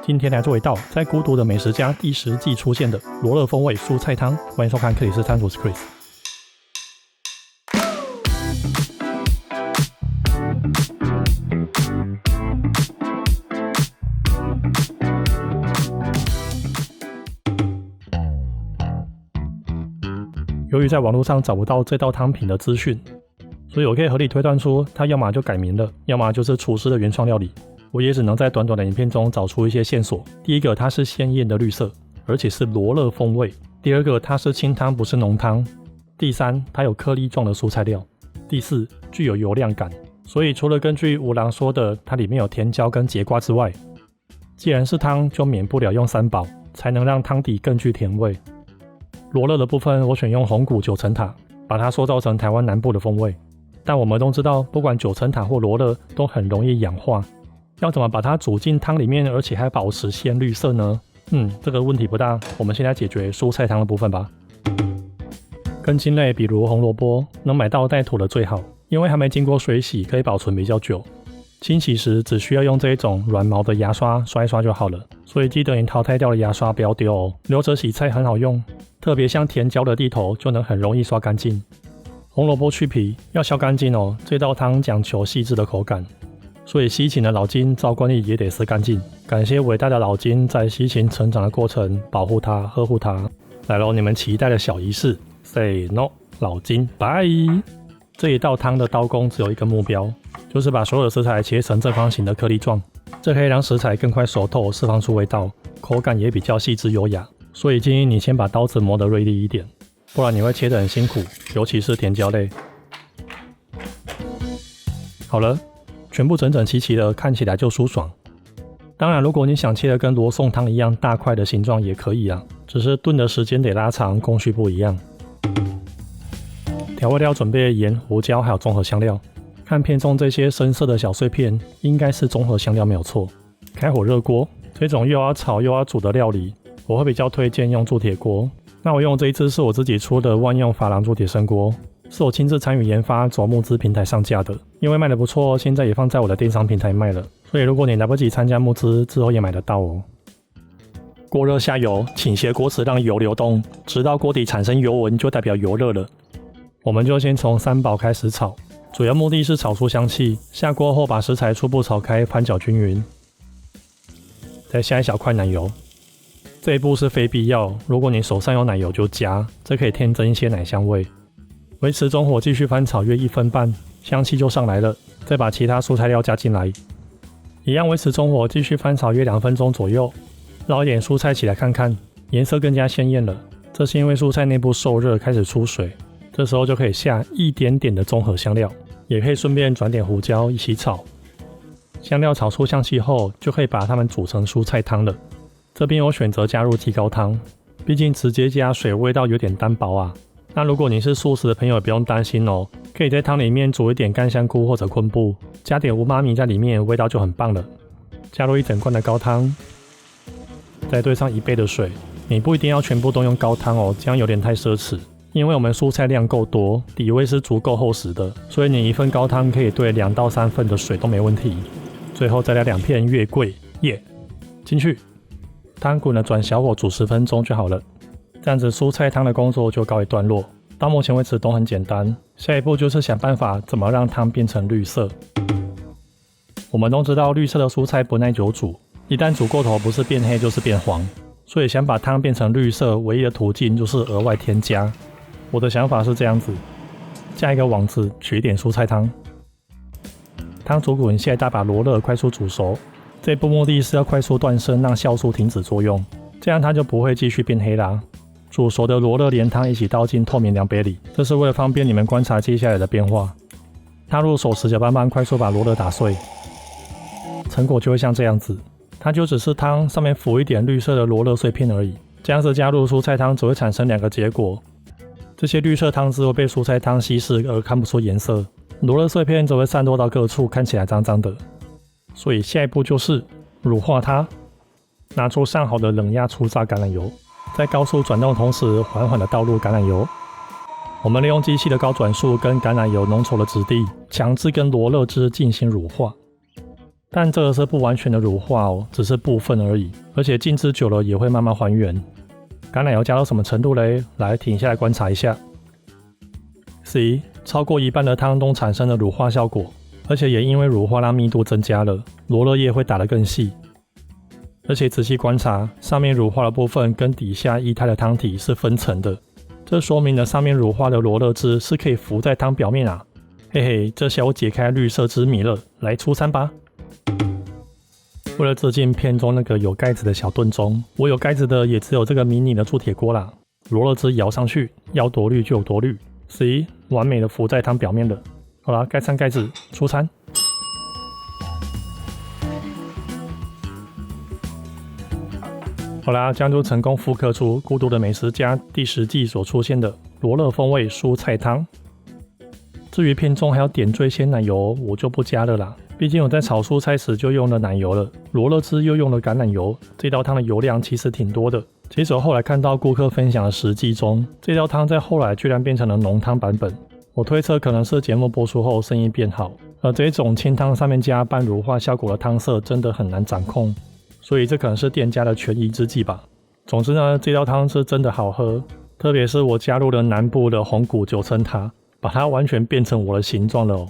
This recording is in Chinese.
今天来做一道在孤独的美食家第10季出现的罗勒风味蔬菜汤。欢迎收看克里斯餐厨，是 Chris。由于在网络上找不到这道汤品的资讯，所以我可以合理推断出它要么就改名了，要么就是厨师的原创料理。我也只能在短短的影片中找出一些线索。第一个，它是鲜艳的绿色，而且是罗勒风味。第二个，它是清汤，不是浓汤。第三，它有颗粒状的蔬菜料。第四，具有油亮感。所以除了根据五郎说的它里面有甜椒跟节瓜之外，既然是汤，就免不了用三宝，才能让汤底更具甜味。罗勒的部分我选用红谷九层塔，把它塑造成台湾南部的风味。但我们都知道，不管九层塔或罗勒都很容易氧化，要怎么把它煮进汤里面，而且还保持鲜绿色呢？这个问题不大，我们先来解决蔬菜汤的部分吧。根茎类比如红萝卜，能买到带土的最好，因为还没经过水洗，可以保存比较久。清洗时只需要用这一种软毛的牙刷刷一刷就好了，所以记得你淘汰掉的牙刷不要丢哦，留着洗菜很好用，特别像甜椒的地头就能很容易刷干净。红萝卜去皮要削干净哦，这道汤讲求细致的口感，所以西芹的老茎照惯例也得撕干净。感谢伟大的老茎在西芹成长的过程保护它、呵护它。来咯，你们期待的小仪式 ，Say no， 老茎拜。这一道汤的刀工只有一个目标，就是把所有的食材切成正方形的颗粒状，这可以让食材更快熟透，释放出味道，口感也比较细致优雅。所以建议你先把刀子磨得锐利一点，不然你会切得很辛苦，尤其是甜椒类。好了，全部整整齐齐的，看起来就舒爽。当然，如果你想切得跟罗宋汤一样大块的形状也可以啊，只是炖的时间得拉长，工序不一样。调味料准备盐、胡椒还有综合香料，看片中这些深色的小碎片，应该是综合香料没有错。开火热锅，这种又要炒又要煮的料理，我会比较推荐用铸铁锅。那我用这一支是我自己出的万用珐琅铸铁砷锅，是我亲自参与研发，走募资平台上架的。因为卖得不错，现在也放在我的电商平台卖了，所以如果你来不及参加募资，之后也买得到哦。锅热下油，倾斜锅齿让油流动，直到锅底产生油纹，就代表油热了。我们就先从三宝开始炒，主要目的是炒出香气。下锅后把食材初步炒开，翻搅均匀，再下一小块奶油。这一步是非必要，如果你手上有奶油就加，这可以添增一些奶香味。维持中火继续翻炒约1分半，香气就上来了。再把其他蔬菜料加进来，一样维持中火继续翻炒约2分钟左右。捞一点蔬菜起来看看，颜色更加鲜艳了，这是因为蔬菜内部受热开始出水。这时候就可以下一点点的综合香料，也可以顺便转点胡椒一起炒。香料炒出香气后，就可以把它们煮成蔬菜汤了。这边我选择加入鸡高汤，毕竟直接加水味道有点单薄啊。那如果你是素食的朋友，也不用担心哦，可以在汤里面煮一点干香菇或者昆布，加点乌妈米在里面，味道就很棒了。加入1整罐的高汤，再兑上1杯的水。你不一定要全部都用高汤哦，这样有点太奢侈。因为我们蔬菜量够多，底味是足够厚实的，所以你1份高汤可以兑2到3份的水都没问题。最后再来2片月桂叶进去，汤滚了转小火煮10分钟就好了。这样子蔬菜汤的工作就告一段落。到目前为止都很简单，下一步就是想办法怎么让汤变成绿色。我们都知道绿色的蔬菜不耐久煮，一旦煮过头不是变黑就是变黄，所以想把汤变成绿色，唯一的途径就是额外添加。我的想法是这样子，加一个网子取一点蔬菜汤，汤煮滚下一大把罗勒快速煮熟。这一步目的是要快速断生，让酵素停止作用，这样它就不会继续变黑啦。煮熟的罗勒连汤一起倒进透明量杯里，这是为了方便你们观察接下来的变化。踏入手持搅拌棒，快速把罗勒打碎，成果就会像这样子。它就只是汤上面浮一点绿色的罗勒碎片而已。这样子加入蔬菜汤只会产生2个结果，这些绿色汤汁会被蔬菜汤稀释而看不出颜色，罗勒碎片则会散落到各处，看起来脏脏的。所以下一步就是乳化它，拿出上好的冷压初榨橄榄油，在高速转动同时缓缓地倒入橄榄油。我们利用机器的高转速跟橄榄油浓稠的质地，强制跟罗勒汁进行乳化。但这个是不完全的乳化哦，只是部分而已，而且静置久了也会慢慢还原。橄榄油加到什么程度嘞？来，停下来观察一下。C， 超过一半的汤都产生了乳化效果，而且也因为乳化让密度增加了，罗勒叶会打得更细。而且仔细观察，上面乳化的部分跟底下液态的汤体是分层的，这说明了上面乳化的罗勒汁是可以浮在汤表面啊。嘿嘿，这下我解开绿色之谜了，来出餐吧。为了致敬片中那个有盖子的小炖盅，我有盖子的也只有这个迷你的铸铁锅啦。罗勒汁舀上去，要多绿就有多绿。C， 完美的浮在汤表面了。好啦，盖上盖子，出餐。好啦，这样就成功复刻出《孤独的美食家》第10季所出现的罗勒风味蔬菜汤。至于片中还要点缀鲜奶油，我就不加了啦。毕竟我在炒蔬菜时就用了奶油了，罗勒汁又用了橄榄油，这道汤的油量其实挺多的。其实我后来看到顾客分享的实际中，这道汤在后来居然变成了浓汤版本。我推测可能是节目播出后生意变好，而这种清汤上面加半乳化效果的汤色真的很难掌控，所以这可能是店家的权宜之计吧。总之呢，这道汤是真的好喝，特别是我加入了南部的红谷9层塔，把它完全变成我的形状了哦。